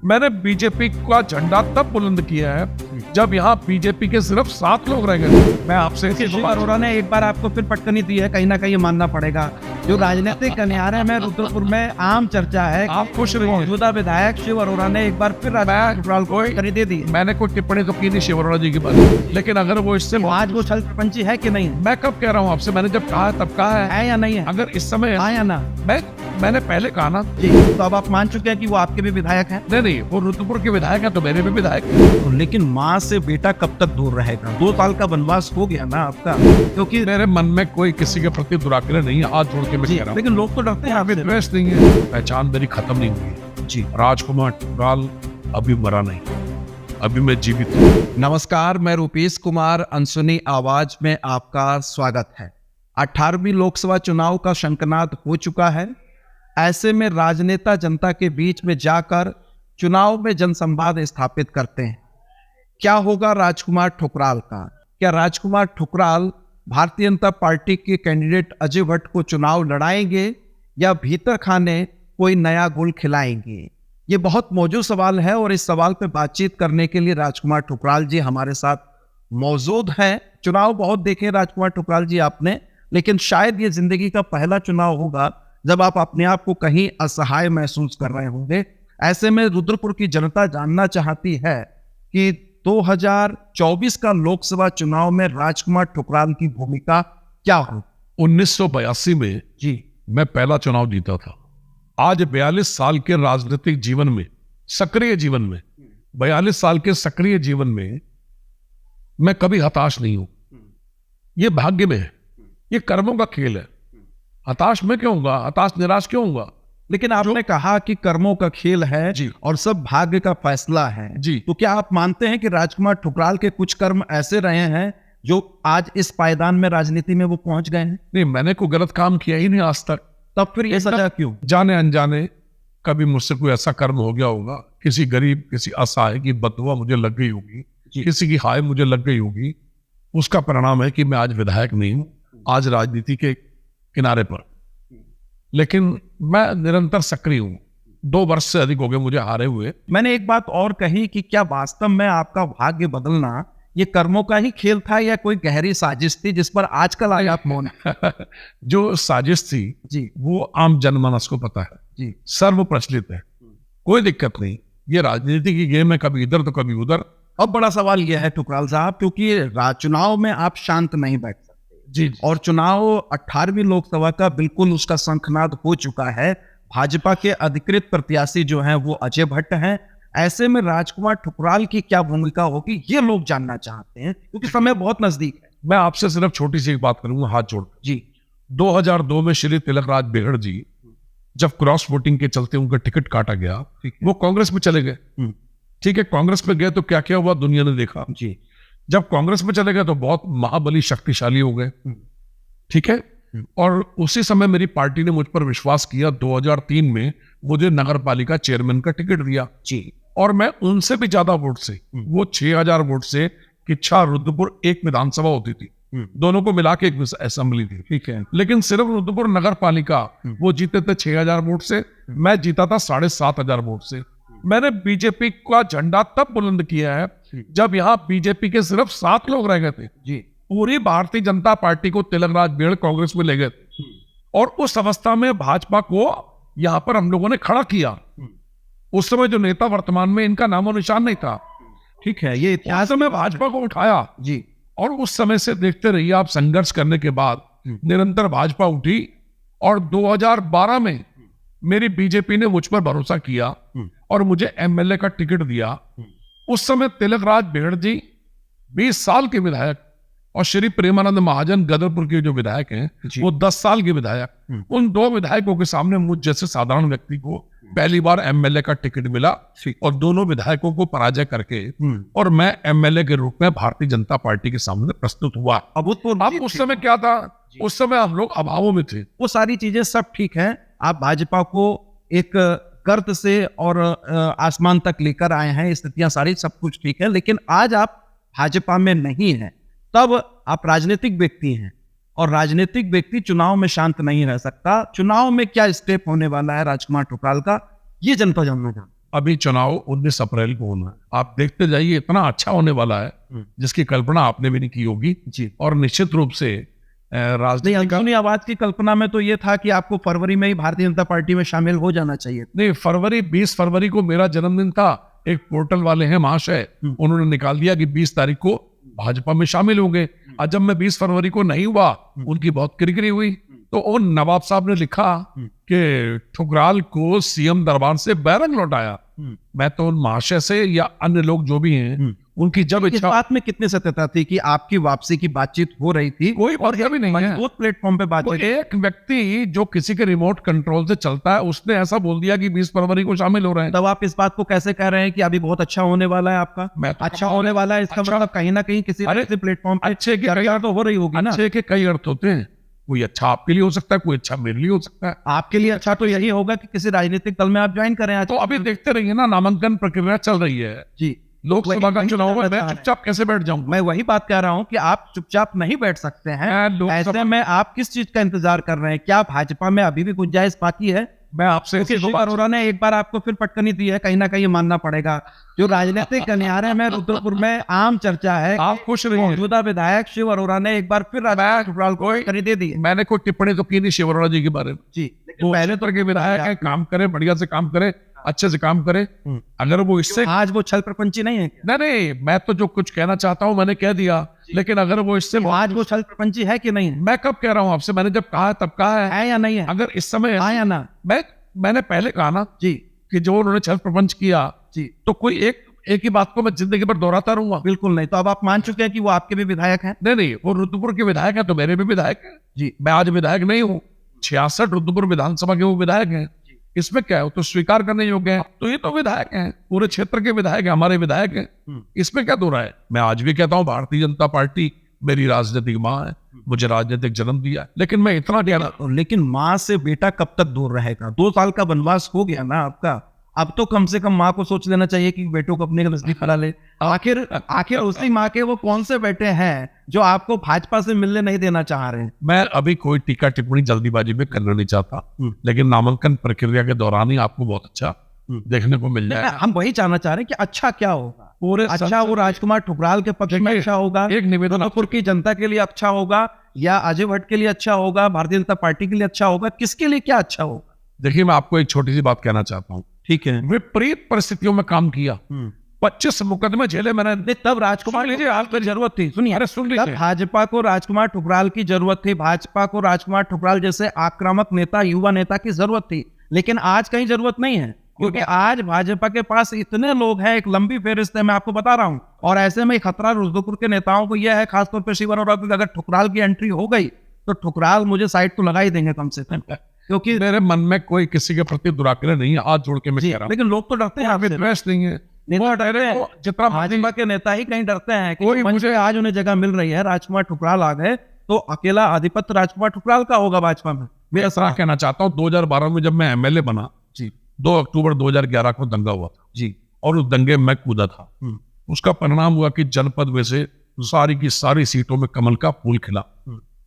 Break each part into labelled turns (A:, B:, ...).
A: मैंने बीजेपी का झंडा तब बुलंद किया है जब यहाँ बीजेपी के सिर्फ 7 लोग रह गए। मैं आपसे
B: शिव अरोड़ा ने एक बार आपको फिर पटकनी दी है, कहीं ना कहीं मानना पड़ेगा। जो राजनीतिक गलियारे में रुद्रपुर में आम चर्चा है,
A: आप खुश रहिए।
B: मौजूदा विधायक शिव अरोड़ा ने एक बार फिर राजपाल को पटकनी दे दी।
A: मैंने कोई टिप्पणी तो की नहीं शिव अरोड़ा जी की बात, लेकिन अगर वो इससे
B: आज वो छल प्रपंची है कि नहीं?
A: मैं कब कह रहा हूँ आपसे, मैंने जब कहा तब कहा
B: है या नहीं है?
A: अगर इस समय
B: हाँ या ना?
A: मैंने पहले कहा ना
B: जी, तो अब आप मान चुके हैं कि वो आपके भी विधायक हैं?
A: नहीं, वो रुद्रपुर के विधायक है तो मेरे भी विधायक है।
B: लेकिन माँ से बेटा कब तक दूर रहेगा? 2 साल का वनवास हो गया ना आपका, क्योंकि
A: मेरे मन में कोई किसी के प्रति दुराग्रह नहीं है, हाथ जोड़ के मैं कह रहा हूँ।
B: लेकिन लोग तो डरते हैं आपसे।
A: द्वेष नहीं है, पहचान मेरी खत्म नहीं हुई
B: जी।
A: राजकुमार ठुकराल अभी मरा नहीं, अभी मैं जीवित हूँ।
B: नमस्कार, मैं रूपेश कुमार, अनसुनी आवाज में आपका स्वागत है। 18वीं लोकसभा चुनाव का शंखनाद हो चुका है। ऐसे में राजनेता जनता के बीच में जाकर चुनाव में जनसंवाद स्थापित करते हैं। क्या होगा राजकुमार ठुकराल का? क्या राजकुमार ठुकराल भारतीय जनता पार्टी के कैंडिडेट अजय भट्ट को चुनाव लड़ाएंगे या भीतर खाने कोई नया गुल खिलाएंगे? ये बहुत मौजूद सवाल है और इस सवाल पे बातचीत करने के लिए राजकुमार ठुकराल जी हमारे साथ मौजूद हैं। चुनाव बहुत देखे राजकुमार ठुकराल जी आपने, लेकिन शायद ये जिंदगी का पहला चुनाव होगा जब आप अपने आप को कहीं असहाय महसूस कर रहे होंगे। ऐसे में रुद्रपुर की जनता जानना चाहती है कि 2024 का लोकसभा चुनाव में राजकुमार ठुकराल की भूमिका क्या हो।
A: 1982 में
B: जी,
A: मैं पहला चुनाव जीता था। आज 42 साल के राजनीतिक जीवन में, सक्रिय जीवन में, 42 साल के सक्रिय जीवन में मैं कभी हताश नहीं हूं। ये भाग्य में है, ये कर्मों का खेल है। हताश मैं क्यों होगा, हताश निराश क्यों होगा?
B: लेकिन आपने कहा कि कर्मों का खेल है
A: जी,
B: और सब भाग्य का फैसला है
A: जी।
B: तो क्या आप मानते हैं कि राजकुमार ठुकराल के कुछ कर्म ऐसे रहे हैं जो आज इस पायदान में राजनीति में वो पहुंच गए हैं?
A: नहीं, मैंने कोई गलत काम किया ही नहीं आज तक।
B: तब फिर ये सजा क्यों?
A: जाने अनजाने कभी मुझसे कोई ऐसा कर्म हो गया होगा, किसी गरीब, किसी असहाय की बददुआ मुझे लग गई होगी, किसी की हाय मुझे लग गई होगी। उसका परिणाम है कि मैं आज विधायक नहीं हूं, आज राजनीति के किनारे पर। लेकिन मैं निरंतर सक्रिय हूं। 2 वर्ष से अधिक हो गए मुझे हारे हुए।
B: मैंने एक बात और कही कि क्या वास्तव में आपका भाग्य बदलना ये कर्मों का ही खेल था या कोई गहरी साजिश थी जिस पर आजकल आए आप मौन?
A: जो साजिश थी
B: जी,
A: वो आम जनमानस को पता है
B: जी,
A: सर्व प्रचलित है, कोई दिक्कत नहीं। ये राजनीति की गेम है, कभी इधर तो कभी उधर।
B: अब बड़ा सवाल यह है ठुकराल साहब, क्योंकि चुनाव में आप शांत नहीं बैठ सकते
A: जी,
B: और चुनाव 18वीं लोकसभा का बिल्कुल उसका शंखनाद हो चुका है। भाजपा के अधिकृत प्रत्याशी जो हैं वो अजय भट्ट हैं। ऐसे में राजकुमार ठुकराल की क्या भूमिका होगी ये लोग जानना चाहते हैं, क्योंकि समय बहुत नजदीक है।
A: मैं आपसे सिर्फ छोटी सी एक बात करूंगा हाथ जोड़।
B: जी,
A: 2002 में श्री तिलकराज बेहड़ जी जब क्रॉस वोटिंग के चलते उनका टिकट काटा गया, वो कांग्रेस में चले गए। ठीक है, कांग्रेस में गए तो क्या क्या हुआ दुनिया ने देखा।
B: जी,
A: जब कांग्रेस में चले गए तो बहुत महाबली शक्तिशाली हो गए। ठीक है, और उसी समय मेरी पार्टी ने मुझ पर विश्वास किया। 2003 में मुझे नगर पालिका चेयरमैन का टिकट दिया
B: जी,
A: और मैं उनसे भी ज्यादा वोट से, वो 6000 वोट से, किच्छा रुद्रपुर एक विधानसभा होती थी, दोनों को मिला के एक असेंबली थी।
B: ठीक है,
A: लेकिन सिर्फ रुद्रपुर नगर पालिका वो जीते थे 6000 वोट से, मैं जीता था 7500 वोट से। मैंने बीजेपी का झंडा तब बुलंद किया है जब यहाँ बीजेपी के सिर्फ 7 लोग रह गए थे।
B: जी,
A: पूरी भारतीय जनता पार्टी को तिलकराज बेहड़ कांग्रेस में ले गए थे और उस अवस्था में भाजपा को यहाँ पर हम लोगों ने खड़ा किया। उस समय जो नेता वर्तमान में, इनका नामो निशान नहीं था।
B: ठीक है, ये
A: इतिहास में भाजपा को उठाया
B: जी,
A: और उस समय से देखते रहिए आप, संघर्ष करने के बाद निरंतर भाजपा उठी और 2012 में मेरी बीजेपी ने मुझ पर भरोसा किया और मुझे एमएलए का टिकट दिया। उस समय तिलकराज बेहड़ जी 20 साल के विधायक और श्री प्रेमानंद महाजन गदरपुर के जो विधायक हैं वो 10 साल के विधायक। उन 2 विधायकों के सामने मुझ जैसे साधारण व्यक्ति को पहली बार एमएलए का टिकट मिला और दोनों विधायकों को पराजय करके और मैं एमएलए के रूप में भारतीय जनता पार्टी के सामने प्रस्तुत हुआ। अब उस समय क्या था, उस समय हम लोग अभावों में थे।
B: वो सारी चीजें सब ठीक है, आप भाजपा को एक गर्त से और आसमान तक लेकर आए हैं, स्थितियां सारी सब कुछ ठीक है, लेकिन आज आप भाजपा में नहीं हैं। तब आप राजनीतिक व्यक्ति हैं और राजनीतिक व्यक्ति चुनाव में शांत नहीं रह सकता। चुनाव में क्या स्टेप होने वाला है राजकुमार ठुकराल का, ये जनता जानना चाहती है।
A: अभी चुनाव 19 अप्रैल को होना है, आप देखते जाइए, इतना अच्छा होने वाला है जिसकी कल्पना आपने भी नहीं की होगी
B: जी।
A: और निश्चित रूप से राजनीति का
B: अंशुनी आवाज की कल्पना में तो ये था कि आपको फरवरी में ही भारतीय जनता पार्टी में शामिल हो जाना चाहिए।
A: नहीं, 20 फरवरी को मेरा जन्मदिन था। एक पोर्टल वाले हैं महाशय, उन्होंने निकाल दिया कि 20 तारीख को भाजपा में शामिल होंगे। और जब मैं 20 फरवरी को नहीं हुआ, उनकी बहुत किरकिरी हुई, तो उन नवाब साहब ने लिखा कि ठुकराल को सीएम दरबार से बैरक लौटाया। मैं तो उन महाशय से या अन्य लोग जो भी हैं, उनकी जब
B: इस
A: इच्छा,
B: बात में कितनी सत्यता थी कि आपकी वापसी की बातचीत हो रही थी?
A: कोई बात भी नहीं है।
B: मजबूत प्लेटफॉर्म पे
A: वो
B: बातचीत।
A: एक व्यक्ति जो किसी के रिमोट कंट्रोल से चलता है, उसने ऐसा बोल दिया कि 20 फरवरी को शामिल हो रहे हैं।
B: तब आप इस बात को कैसे कह रहे हैं कि अभी बहुत अच्छा होने वाला है आपका?
A: मैं तो
B: अच्छा होने वाला है, इसका
A: अच्छा-
B: मतलब कहीं ना कहीं किसी
A: अरे,
B: प्लेटफॉर्म पे
A: अच्छे के
B: चर्चा तो हो रही होगी ना।
A: अच्छे के कई अर्थ होते हैं। कोई अच्छा आपके लिए हो सकता है, कोई अच्छा मेरे लिए हो सकता है।
B: आपके लिए अच्छा तो यही होगा कि किसी राजनीतिक दल में आप ज्वाइन करें आज।
A: तो अभी देखते रहिए ना, नामांकन प्रक्रिया चल रही है।
B: जी,
A: लोकसभा का
B: वही
A: चुनाव है,
B: बताना
A: मैं
B: चाह रहे हैं।
A: चुपचाप कैसे बैठ जाऊं?
B: मैं वही बात कह रहा हूं कि आप चुपचाप नहीं बैठ सकते हैं।
A: मैं लोकसभा-
B: ऐसे में आप किस चीज का इंतजार कर रहे हैं? क्या भाजपा में अभी भी गुंजाइश बाकी है?
A: मैं आपसे
B: क्योंकि शिव अरोड़ा ने एक बार आपको फिर पटकनी दी है, कहीं ना कहीं मानना पड़ेगा। जो राजनीतिक गलियारे में रुद्रपुर में आम चर्चा है,
A: आप खुश रहिए।
B: मौजूदा विधायक शिव अरोड़ा ने एक बार फिर ठुकराल को पटकनी दे दी है।
A: मैंने कोई टिप्पणी तो की नहीं शिव अरोड़ा जी के बारे में।
B: जी,
A: वो पहले तरह के विधायक है, काम करे, बढ़िया से काम करे, अच्छे से काम करे। अगर वो इससे
B: आज वो छल प्रपंची नहीं है क्या?
A: नहीं, मैं तो जो कुछ कहना चाहता हूं मैंने कह दिया, लेकिन अगर वो इससे
B: आज वो छल प्रपंची है कि नहीं है?
A: मैं कब कह रहा हूं आपसे? मैंने जब कहा तब कहा है।
B: है या नहीं है?
A: अगर इस समय
B: हाँ या ना?
A: मैंने पहले कहा ना
B: जी
A: कि जो उन्होंने छल प्रपंच किया,
B: जी,
A: तो कोई एक ही बात को मैं जिंदगी भर दोहराता रहूंगा?
B: बिल्कुल नहीं। तो अब आप मान चुके हैं कि वो आपके भी विधायक हैं?
A: नहीं, वो रुद्रपुर के विधायक है तो मेरे भी विधायक है
B: जी।
A: मैं आज विधायक नहीं हूँ। 66 रुद्रपुर विधानसभा के वो विधायक हैं। इसमें क्या है? वो तो स्वीकार करने योग्य है। तो ये तो विधायक हैं, पूरे क्षेत्र के विधायक हैं, हमारे विधायक हैं। इसमें क्या दो राय है? मैं आज भी कहता हूँ भारतीय जनता पार्टी मेरी राजनीतिक माँ है, मुझे राजनीतिक जन्म दिया है। लेकिन मैं इतना कहना,
B: लेकिन माँ से बेटा कब तक दूर रहेगा? 2 साल का वनवास हो गया ना आपका। अब तो कम से कम माँ को सोच लेना चाहिए कि बेटों को अपने नजदीक खड़ा ले। आखिर उसी माँ के वो कौन से बेटे हैं जो आपको भाजपा से मिलने नहीं देना चाह रहे हैं?
A: मैं अभी कोई टीका टिप्पणी जल्दीबाजी में करना नहीं चाहता, लेकिन नामांकन प्रक्रिया के दौरान ही आपको बहुत अच्छा देखने को मिल जाएगा।
B: हम वही जानना चाह रहे हैं कि अच्छा क्या होगा?
A: पूरे
B: अच्छा वो राजकुमार ठुकराल के पक्ष में अच्छा होगा,
A: एक निवेदन
B: रुद्रपुर की जनता के लिए अच्छा होगा, या अजय भट्ट के लिए अच्छा होगा, भारतीय जनता पार्टी के लिए अच्छा होगा? किसके लिए क्या अच्छा होगा?
A: देखिए, मैं आपको एक छोटी सी बात कहना चाहता हूँ।
B: ठीक है।
A: विपरीत परिस्थितियों में काम किया, 25 मुकदमे झेले मैंने।
B: तब राजकुमार
A: सुन लीजिए,
B: ठुकराल की जरूरत थी। सुनिए,
A: अरे सुन
B: तब
A: लीजिए,
B: भाजपा को राजकुमार ठुकराल की जरूरत थी। भाजपा को राजकुमार ठुकराल जैसे आक्रामक नेता, युवा नेता की जरूरत थी। लेकिन आज कहीं जरूरत नहीं है, क्योंकि आज भाजपा के पास इतने लोग हैं, एक लंबी फेहरिस्त है, मैं आपको बता रहा हूं। और ऐसे में खतरा रुद्रपुर के नेताओं को यह है, खासतौर पर शिव अरोड़ा को, अगर ठुकराल की एंट्री हो गई तो ठुकराल मुझे साइड तो लगा ही देंगे कम से कम। क्योंकि
A: मेरे मन में कोई किसी के प्रति दुराग्रह नहीं है, हाथ जोड़ के मैं कह रहा हूँ।
B: लेकिन लोग तो डरते हैं आपसे।
A: विद्वेष नहीं है।
B: नेता डरते हैं,
A: जितना
B: भाजपा के नेता ही कहीं डरते हैं कि
A: कोई
B: मुझे आज उन्हें जगह मिल रही है, राजकुमार ठुकराल आ गए तो अकेला आधिपत्य राजकुमार ठुकराल का होगा भाजपा में।
A: मैं ऐसा कहना चाहता हूँ, 2012 में जब मैं एमएलए बना
B: जी,
A: 2 अक्टूबर 2011 को दंगा हुआ था
B: जी,
A: और उस दंगे में मैं कूदा था। उसका परिणाम हुआ कि जनपद में से सारी की सारी सीटों में कमल का फूल खिला।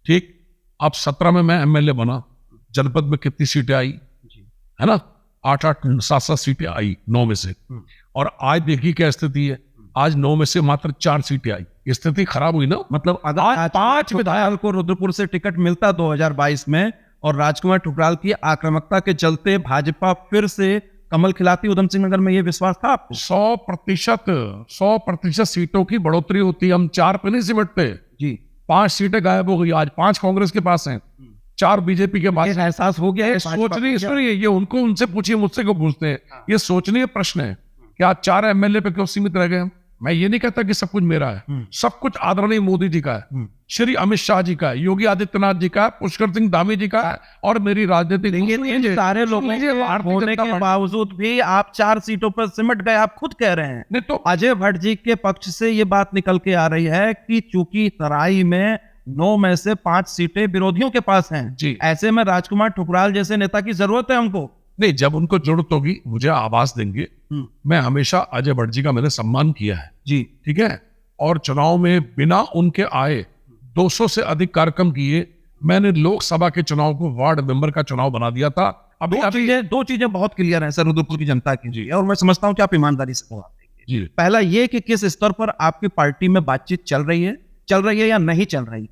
A: ठीक, अब 17 में मैं एमएलए बना, जनपद में कितनी सीटें आई? है ना, 8-8 7-7 सीटें आई 9 में से। और आज देखिए क्या स्थिति है, आज 9 में से मात्र 4 सीटें आई। स्थिति खराब हुई ना।
B: मतलब अगर
A: आज 5
B: विधायक को रुद्रपुर से टिकट मिलता 2022 में और राजकुमार ठुकराल की आक्रामकता के चलते भाजपा फिर से कमल खिलाती उधम सिंह नगर में, ये विश्वास था आपको?
A: 100% सीटों की बढ़ोतरी होती। हम 4 पे नहीं सिमटते
B: जी,
A: 5 सीटें गायब हो गई। आज 5 कांग्रेस के पास हैं, 4 बीजेपी के पास।
B: एहसास हो गया है।
A: सोचनी सुनिए, ये उनको उनसे पूछिए, मुझसे क्यों पूछते हैं? ये सोचनीय प्रश्न है कि आज 4 एमएलए पे क्यों सीमित रह गए हम? मैं ये नहीं कहता कि सब कुछ मेरा है, सब कुछ आदरणीय मोदी जी का है, श्री अमित शाह जी का है, योगी आदित्यनाथ जी का है, पुष्कर सिंह धामी जी का है, और मेरी राजनीतिक
B: सारे लोग होने के बावजूद भी आप 4 सीटों पर सिमट गए, आप खुद कह रहे हैं।
A: नहीं तो
B: अजय भट्ट जी के पक्ष से ये बात निकल के आ रही है कि चूंकि तराई में 9 में से 5 सीटें विरोधियों के पास हैं
A: जी,
B: ऐसे में राजकुमार ठुकराल जैसे नेता की जरूरत है हमको।
A: नहीं, जब उनको जरूरत होगी मुझे आवाज देंगे। मैं हमेशा अजय भट्ट जी का मैंने सम्मान किया है
B: जी,
A: ठीक है, और चुनाव में बिना उनके आए 200 से अधिक कार्यक्रम किए। मैंने लोकसभा के चुनाव को वार्ड मेंबर का चुनाव बना दिया था अभी
B: दो चीजें बहुत क्लियर हैं सर रुद्रपुर की जनता की जी, और मैं समझता हूं कि आप ईमानदारी से जवाब देंगे
A: जी।
B: पहला ये कि किस स्तर पर आपकी पार्टी में बातचीत चल रही है या नहीं चल रही है।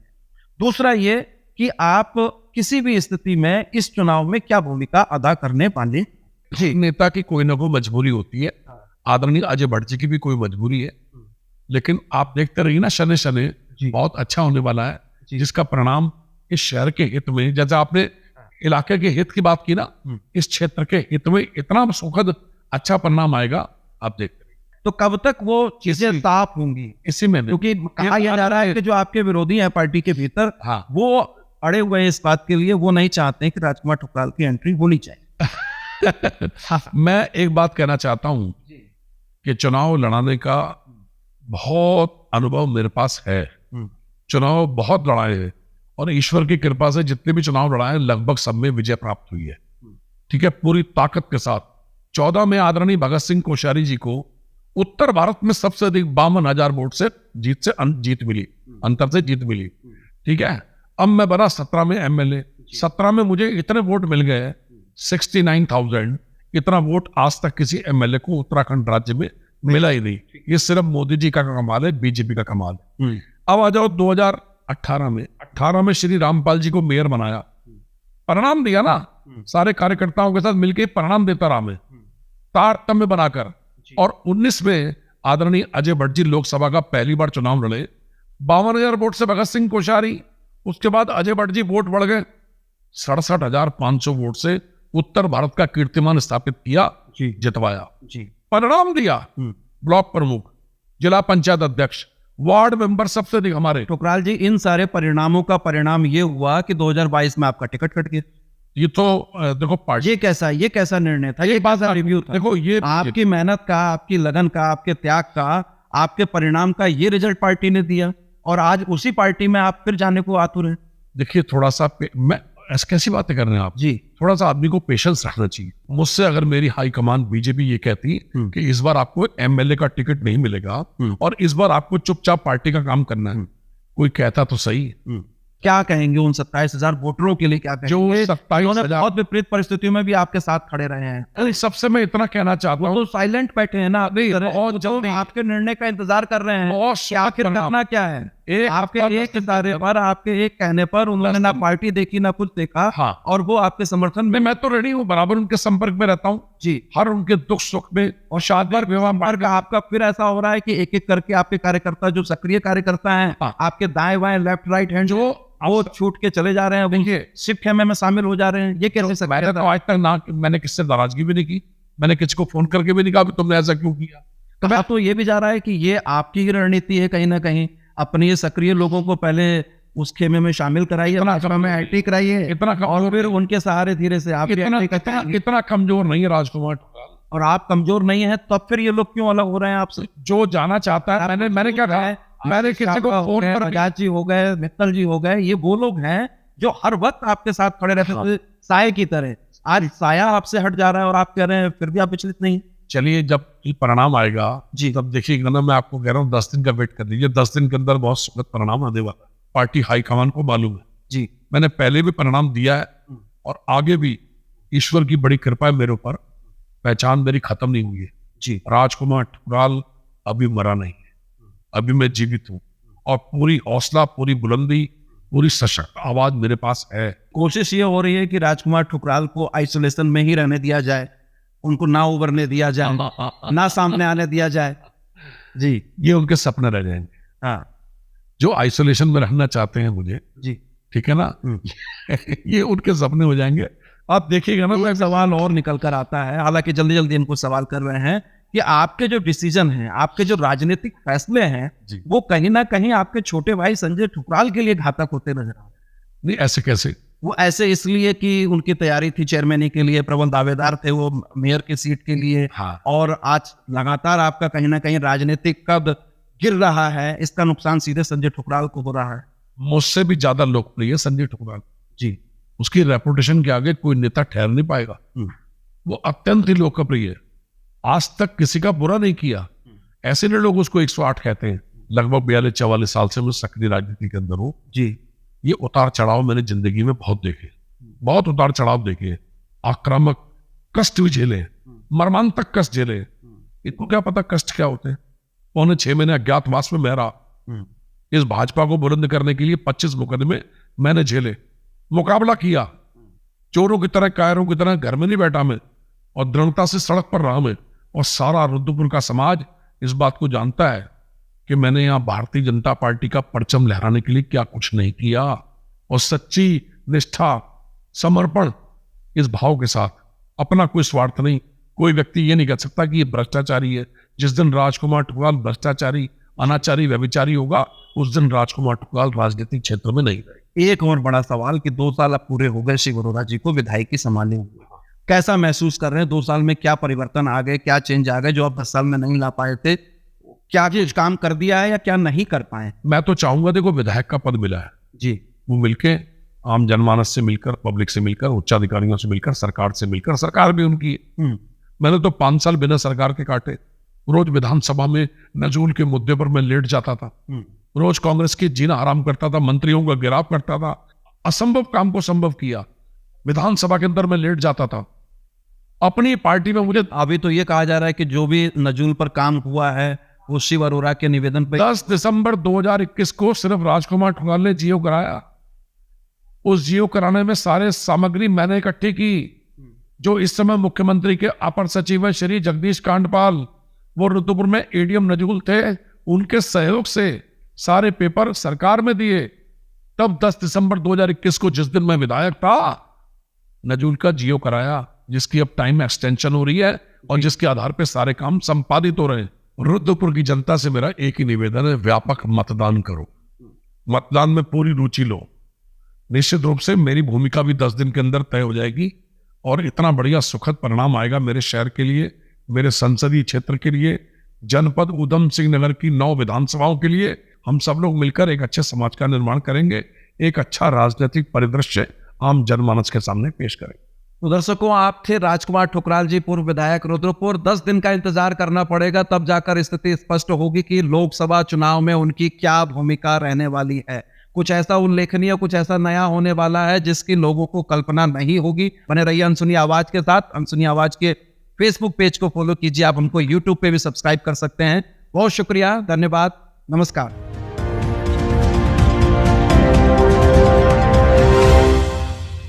B: दूसरा ये कि आप किसी भी स्थिति में इस चुनाव में क्या भूमिका अदा करने वाले
A: जी। नेता की कोई ना कोई मजबूरी होती है, आदरणीय अजय भट्ट जी की भी कोई मजबूरी है, लेकिन आप देखते रहिए ना, शनि शनि बहुत अच्छा होने वाला है, जिसका परिणाम इस शहर के हित में, जैसे आपने इलाके के हित की बात की ना, इस क्षेत्र के हित में इतना सुखद अच्छा परिणाम आएगा, आप देखते रहिए।
B: तो कब तक वो चीजें साफ होंगी
A: इसी में,
B: क्योंकि कहा यह जा रहा है कि जो आपके विरोधी हैं पार्टी के भीतर,
A: हाँ,
B: वो अड़े हुए हैं इस बात के लिए, वो नहीं चाहते कि राजकुमार ठुकराल की एंट्री होनी चाहिए।
A: मैं एक बात कहना चाहता हूं कि चुनाव लड़ाने का बहुत अनुभव मेरे पास है, चुनाव बहुत लड़ाए हैं, और ईश्वर की कृपा से जितने भी चुनाव लड़ाए लगभग सब में विजय प्राप्त हुई है। ठीक है, पूरी ताकत के साथ। 14 में आदरणीय भगत सिंह कोश्यारी जी को उत्तर भारत में सबसे अधिक 52,000 वोट से जीत मिली, अंतर से जीत मिली। ठीक है, अब मैं बना 17 में एमएलए, 17 में मुझे इतने वोट मिल गए 69,000, इतना वोट आज तक किसी एमएलए को उत्तराखंड राज्य में मिला ही नहीं। ये सिर्फ मोदी जी का कमाल है, बीजेपी का कमाल है। अब आ जाओ 2018 में, 18 में श्री रामपाल जी को मेयर बनाया, परिणाम दिया ना, सारे कार्यकर्ताओं के साथ मिलकर परिणाम देता रहा मैं, तारतम्य बनाकर। और 19 में आदरणीय अजय भट्ट जी लोकसभा का पहली बार चुनाव लड़े, 52,000 वोट से भगत सिंह कोश्यारी, उसके बाद अजय भट्ट जी वोट बढ़ गए 67,500 वोट से उत्तर भारत का कीर्तिमान स्थापित किया, जितवाया, परिणाम दिया। ब्लॉक प्रमुख, जिला पंचायत अध्यक्ष, वार्ड मेंबर सबसे अधिक हमारे।
B: ठुकराल जी, इन सारे परिणामों का परिणाम ये हुआ कि 2022 में आपका टिकट कट गया।
A: ये तो देखो पार्टी,
B: ये कैसा निर्णय था, ये बात रिव्यू था।
A: देखो, ये
B: आपकी मेहनत का, आपकी लगन का, आपके त्याग का, आपके परिणाम का ये रिजल्ट पार्टी ने दिया, और आज उसी पार्टी में आप फिर जाने को आतुर हैं।
A: देखिए, थोड़ा सा मैं ऐसी कैसी बातें कर रहे हैं आप
B: जी,
A: थोड़ा सा आदमी को पेशेंस रखना चाहिए। मुझसे अगर मेरी हाईकमान बीजेपी ये कहती कि इस बार आपको एमएलए का टिकट नहीं मिलेगा और इस बार आपको चुपचाप पार्टी का काम करना है, कोई कहता तो सही,
B: क्या कहेंगे उन 27,000 वोटरों के लिए? क्या कहेंगे
A: जो 27,000
B: बहुत विपरीत परिस्थितियों में भी आपके साथ खड़े रहे हैं?
A: सबसे मैं इतना कहना चाहता हूँ,
B: तो साइलेंट बैठे हैं ना,
A: बहुत जल्दी
B: आपके निर्णय का इंतजार कर रहे हैं। आखिर करना क्या है? आपके एक इशारे पर, आपके एक कहने पर उन्होंने ना पार्टी देखी ना कुछ देखा,
A: हाँ,
B: और वो आपके समर्थन में।
A: मैं तो रेडी हूँ, बराबर उनके संपर्क में रहता हूँ
B: जी,
A: हर उनके दुख सुख में, और शानदार व्यवहार
B: आपका फिर ऐसा हो रहा है कि एक एक करके आपके कार्यकर्ता, जो सक्रिय कार्यकर्ता हैं, आपके दाएं बाएं लेफ्ट राइट हैंड, जो वो छूट के चले जा रहे हैं, देखिए सिख खेमे में शामिल हो जा रहे हैं। ये कैसे सकता है?
A: तो आज तक ना मैंने किससे नाराजगी भी नहीं की, मैंने किसी को फोन करके भी नहीं कहा तुमने ऐसा क्यों किया।
B: कहा तो ये भी जा रहा है कि ये आपकी ही रणनीति है, कहीं ना कहीं अपने ये सक्रिय लोगों को पहले उस खेमे में शामिल कराइए, एंट्री कराइए, इतना, और फिर उनके सहारे धीरे से आप
A: इतना कमजोर नहीं है राजकुमार ठुकराल,
B: और आप कमजोर नहीं है, तब फिर ये लोग क्यों अलग हो रहे हैं आपसे?
A: जो जाना चाहता है, मैंने क्या कहा है, मैंने किसी को फोन पर,
B: बजाज जी हो गए, मित्तल जी हो गए, ये वो लोग हैं जो हर वक्त आपके साथ खड़े रहते थे साये की तरह। आज साया आपसे हट जा रहा है और आप कह रहे हैं फिर भी आप विचलित नहीं।
A: चलिए, जब परिणाम आएगा जी, तब देखिएगा ना, मैं आपको कह रहा हूँ 10 दिन का वेट कर लीजिए, 10 दिन के अंदर बहुत सुखद परिणाम आने वाला है। पार्टी हाईकमान को मालूम है जी, मैंने पहले भी परिणाम दिया है और आगे भी ईश्वर की बड़ी कृपा है मेरे ऊपर, पहचान मेरी खत्म नहीं हुई है जी। राजकुमार ठुकराल अभी मरा नहीं है, अभी मैं जीवित हूँ, और पूरी हौसला, पूरी बुलंदी, पूरी सशक्त आवाज मेरे पास है।
B: कोशिश ये हो रही है कि राजकुमार ठुकराल को आइसोलेशन में ही रहने दिया जाए, उनको ना उभरने दिया जाए, ना सामने आने दिया जाए जी।
A: ये उनके सपने रह जाएंगे।
B: हाँ,
A: जो आइसोलेशन में रहना चाहते हैं मुझे
B: जी,
A: ठीक है ना, ये उनके सपने हो जाएंगे। आप देखिएगा ना,
B: एक सवाल और निकल कर आता है, हालांकि जल्दी जल्दी इनको सवाल कर रहे हैं कि आपके जो डिसीजन हैं, आपके जो राजनीतिक फैसले हैं, वो कहीं ना कहीं आपके छोटे भाई संजय ठुकराल के लिए घातक होते नजर आ रहे हैं।
A: नहीं, ऐसे कैसे?
B: वो ऐसे इसलिए कि उनकी तैयारी थी चेयरमैनी के लिए, प्रबल दावेदार थे वो मेयर की सीट के लिए,
A: हाँ।
B: और आज लगातार आपका कहीं ना कहीं राजनीतिक कद गिर रहा है, इसका नुकसान सीधे संजय ठुकराल को हो रहा है।
A: मुझसे भी ज्यादा लोकप्रिय संजय ठुकराल
B: जी,
A: उसकी रेपुटेशन के आगे कोई नेता ठहर नहीं पाएगा। वो अत्यंत ही लोकप्रिय है, आज तक किसी का बुरा नहीं किया, ऐसे लोग उसको 108 कहते हैं। लगभग 42-44 साल से मैं सक्रिय राजनीति के अंदर हूँ जी। ये उतार चढ़ाव मैंने जिंदगी में बहुत देखे, बहुत उतार चढ़ाव देखे, आक्रामक कष्ट भी झेले, मर्मांतक कष्ट झेले। इनको क्या पता कष्ट क्या होते हैं। 6.25 महीने अज्ञातवास में मैं रहा। इस भाजपा को बुलंद करने के लिए 25 मुकदमे मैंने झेले, मुकाबला किया। चोरों की तरह, कायरों की तरह घर में नहीं बैठा मैं, और दृढ़ता से सड़क पर रहा मैं। और सारा रुद्रपुर का समाज इस बात को जानता है कि मैंने यहाँ भारतीय जनता पार्टी का परचम लहराने के लिए क्या कुछ नहीं किया। और सच्ची निष्ठा, समर्पण, इस भाव के साथ, अपना कोई स्वार्थ नहीं। कोई व्यक्ति ये नहीं कह सकता कि ये भ्रष्टाचारी है। जिस दिन राजकुमार ठुकराल भ्रष्टाचारी, अनाचारी, व्यभिचारी होगा, उस दिन राजकुमार ठुकराल राजनीतिक क्षेत्र में नहीं रहे।
B: एक और बड़ा सवाल कि 2 साल अब पूरे हो गए शिव अरोड़ा जी को विधायकी संभाले हुए, कैसा महसूस कर रहे हैं? 2 साल में क्या परिवर्तन आ गए, क्या चेंज आ गए जो आप 10 साल में नहीं ला पाए थे? क्या कुछ काम कर दिया है या क्या नहीं कर पाए?
A: मैं तो चाहूंगा, देखो विधायक का पद मिला है
B: जी,
A: वो मिलके आम जनमानस से मिलकर, पब्लिक से मिलकर, उच्चाधिकारियों से मिलकर, सरकार से मिलकर, सरकार भी उनकी है। मैंने तो 5 साल बिना सरकार के काटे। रोज विधानसभा में नजूल के मुद्दे पर मैं लेट जाता था, रोज कांग्रेस की जीना हराम करता था, मंत्रियों का गिराव करता था, असंभव काम को संभव किया। विधानसभा के अंदर मैं लेट जाता था। अपनी पार्टी में मुझे
B: अभी तो ये कहा जा रहा है कि जो भी नजूल पर काम हुआ है वो शिव अरोड़ा के निवेदन पर
A: 10 दिसंबर 2021 को सिर्फ राजकुमार ठुकराल ने जियो कराया। उस जियो कराने में सारे सामग्री मैंने इकट्ठी की। जो इस समय मुख्यमंत्री के अपर सचिव है श्री जगदीश कांडपाल, वो रुद्रपुर में एडीएम नजूल थे, उनके सहयोग से सारे पेपर सरकार में दिए। तब 10 दिसंबर 2021 को, जिस दिन मैं विधायक था, नजूल का जियो कराया, जिसकी अब टाइम एक्सटेंशन हो रही है और जिसके आधार पर सारे काम संपादित हो रहे हैं। रुद्रपुर की जनता से मेरा एक ही निवेदन है, व्यापक मतदान करो, मतदान में पूरी रुचि लो। निश्चित रूप से मेरी भूमिका भी 10 दिन के अंदर तय हो जाएगी और इतना बढ़िया सुखद परिणाम आएगा मेरे शहर के लिए, मेरे संसदीय क्षेत्र के लिए, जनपद उधम सिंह नगर की 9 विधानसभाओं के लिए। हम सब लोग मिलकर एक अच्छे समाज का निर्माण करेंगे, एक अच्छा राजनीतिक परिदृश्य आम जनमानस के सामने पेश करेंगे।
B: तो दर्शकों, आप थे राजकुमार ठुकराल जी, पूर्व विधायक रुद्रपुर। 10 दिन का इंतजार करना पड़ेगा, तब जाकर स्थिति स्पष्ट होगी कि लोकसभा चुनाव में उनकी क्या भूमिका रहने वाली है। कुछ ऐसा उल्लेखनीय, कुछ ऐसा नया होने वाला है जिसकी लोगों को कल्पना नहीं होगी। बने रहिए अनसुनी आवाज के साथ। अनसुनी आवाज के फेसबुक पेज को फॉलो कीजिए, आप हमको यूट्यूब पे भी सब्सक्राइब कर सकते हैं। बहुत शुक्रिया, धन्यवाद, नमस्कार।